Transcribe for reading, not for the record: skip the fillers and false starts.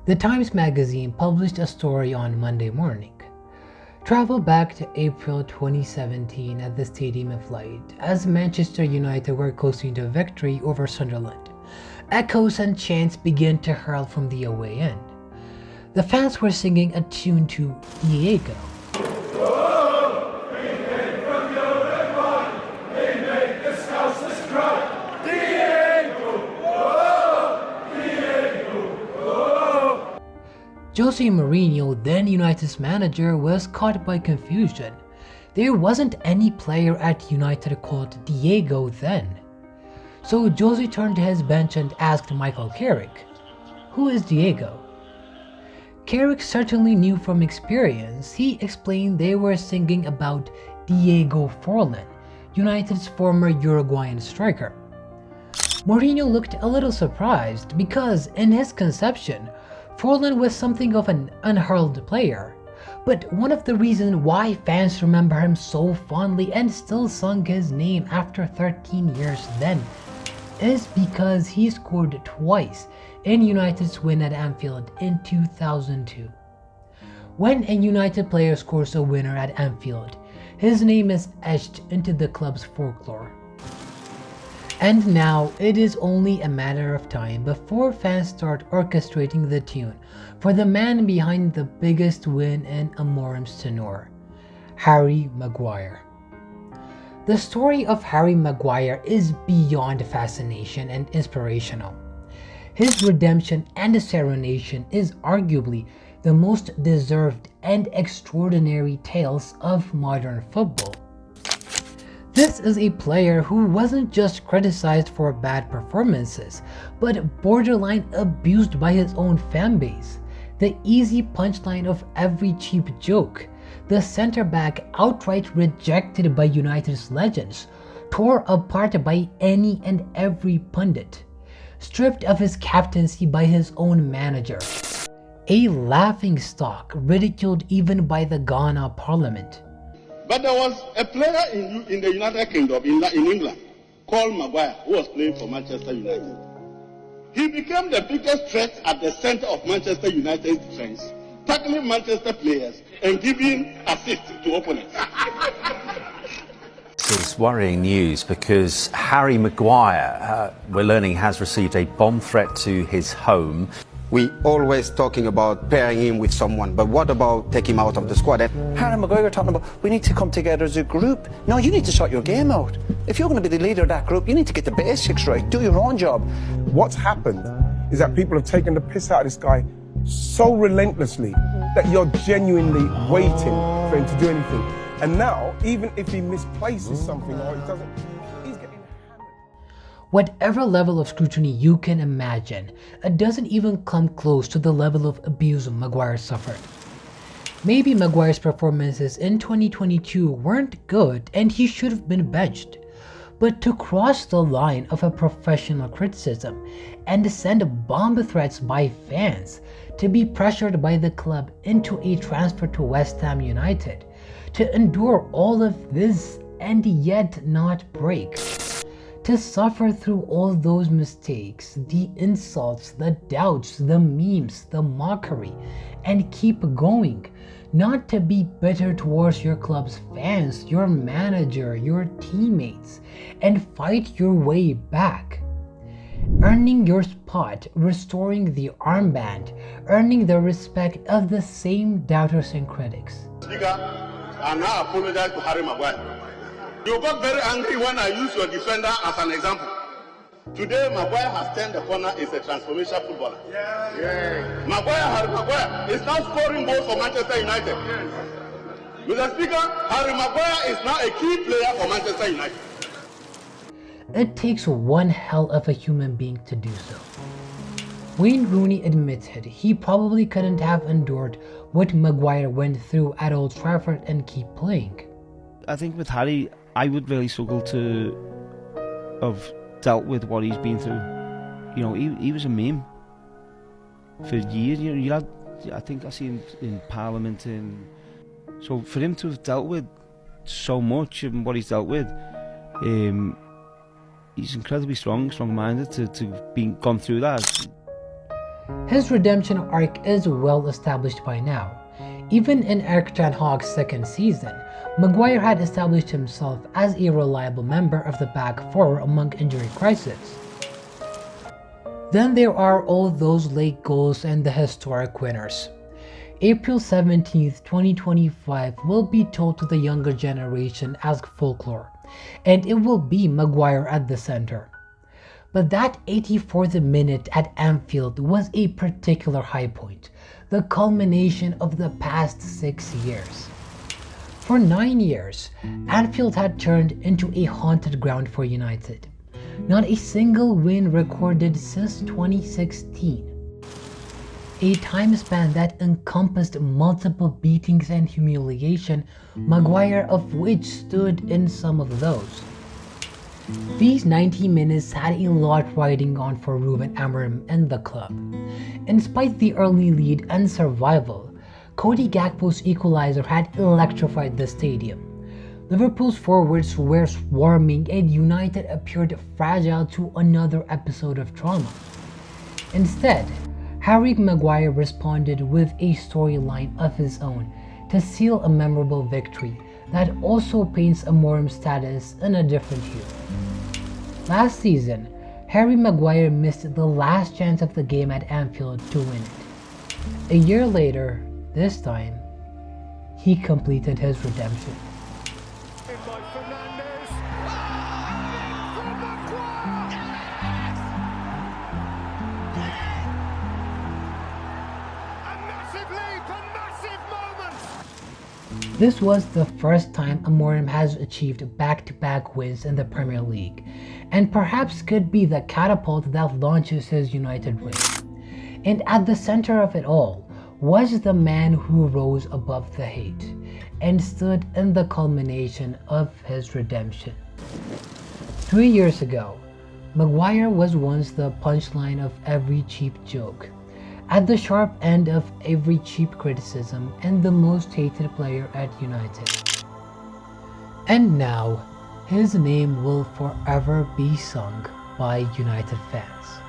The Times magazine published a story on Monday morning. Travel back to April 2017 at the Stadium of Light as Manchester United were coasting to victory over Sunderland. Echoes and chants began to hurl from the away end. The fans were singing a tune to Diego. Jose Mourinho, then United's manager, was caught by confusion. There wasn't any player at United called Diego then. So Jose turned to his bench and asked Michael Carrick, "Who is Diego?" Carrick certainly knew from experience. He explained they were singing about Diego Forlan, United's former Uruguayan striker. Mourinho looked a little surprised because, in his conception, Forlan was something of an unheralded player, but one of the reasons why fans remember him so fondly and still sung his name after 13 years then is because he scored twice in United's win at Anfield in 2002. When a United player scores a winner at Anfield, his name is etched into the club's folklore. And now it is only a matter of time before fans start orchestrating the tune for the man behind the biggest win in Amorim's tenure, Harry Maguire. The story of Harry Maguire is beyond fascination and inspirational. His redemption and serenation is arguably the most deserved and extraordinary tales of modern football. This is a player who wasn't just criticized for bad performances, but borderline abused by his own fanbase. The easy punchline of every cheap joke, the centre-back outright rejected by United's legends, tore apart by any and every pundit, stripped of his captaincy by his own manager, a laughingstock ridiculed even by the Ghana Parliament. But there was a player in the United Kingdom, in England, called Maguire, who was playing for Manchester United. He became the biggest threat at the center of Manchester United's defense, tackling Manchester players and giving assists to opponents. This is worrying news because Harry Maguire, we're learning, has received a bomb threat to his home. We always talking about pairing him with someone, but what about taking him out of the squad? Harry Maguire talking about we need to come together as a group. No, you need to sort your game out. If you're going to be the leader of that group, you need to get the basics right, do your own job. What's happened is that people have taken the piss out of this guy so relentlessly that you're genuinely waiting for him to do anything. And now, even if he misplaces something or he doesn't, he's getting hammered. Whatever level of scrutiny you can imagine, it doesn't even come close to the level of abuse Maguire suffered. Maybe Maguire's performances in 2022 weren't good and he should have been benched. But to cross the line of a professional criticism and send bomb threats by fans, to be pressured by the club into a transfer to West Ham United, to endure all of this and yet not break, to suffer through all those mistakes, the insults, the doubts, the memes, the mockery, and keep going, not to be bitter towards your club's fans, your manager, your teammates, and fight your way back. Earning your spot, restoring the armband, earning the respect of the same doubters and critics. I now apologize to Harry Maguire. You got very angry when I used your defender as an example. Today, Maguire has turned the corner, is a transformational footballer. Harry Maguire is now scoring goals for Manchester United. Mr. Speaker, Harry Maguire is now a key player for Manchester United. It takes one hell of a human being to do so. Wayne Rooney admitted he probably couldn't have endured what Maguire went through at Old Trafford and keep playing. I think with Harry, I would really struggle to have dealt with what he's been through. You know, he was a meme for years. You had, I think I see him in Parliament, and so for him to have dealt with so much and what he's dealt with, he's incredibly strong-minded to be gone through that. His redemption arc is well established by now. Even in Erik ten Hag's second season, Maguire had established himself as a reliable member of the back four among injury crises. Then there are all those late goals and the historic winners. April 17th, 2025 will be told to the younger generation as folklore, and it will be Maguire at the center. But that 84th minute at Anfield was a particular high point, the culmination of the past 6 years. For 9 years, Anfield had turned into a haunted ground for United. Not a single win recorded since 2016. A time span that encompassed multiple beatings and humiliation, Maguire of which stood in some of those. These 90 minutes had a lot riding on for Ruben Amorim and the club. Despite the early lead and survival, Cody Gakpo's equalizer had electrified the stadium. Liverpool's forwards were swarming and United appeared fragile to another episode of trauma. Instead, Harry Maguire responded with a storyline of his own to seal a memorable victory that also paints Amorim's status in a different hue. Last season, Harry Maguire missed the last chance of the game at Anfield to win it. A year later, this time, he completed his redemption. This was the first time Amorim has achieved back-to-back wins in the Premier League, and perhaps could be the catapult that launches his United win. And at the center of it all was the man who rose above the hate and stood in the culmination of his redemption. 3 years ago, Maguire was once the punchline of every cheap joke, at the sharp end of every cheap criticism, and the most hated player at United. And now, his name will forever be sung by United fans.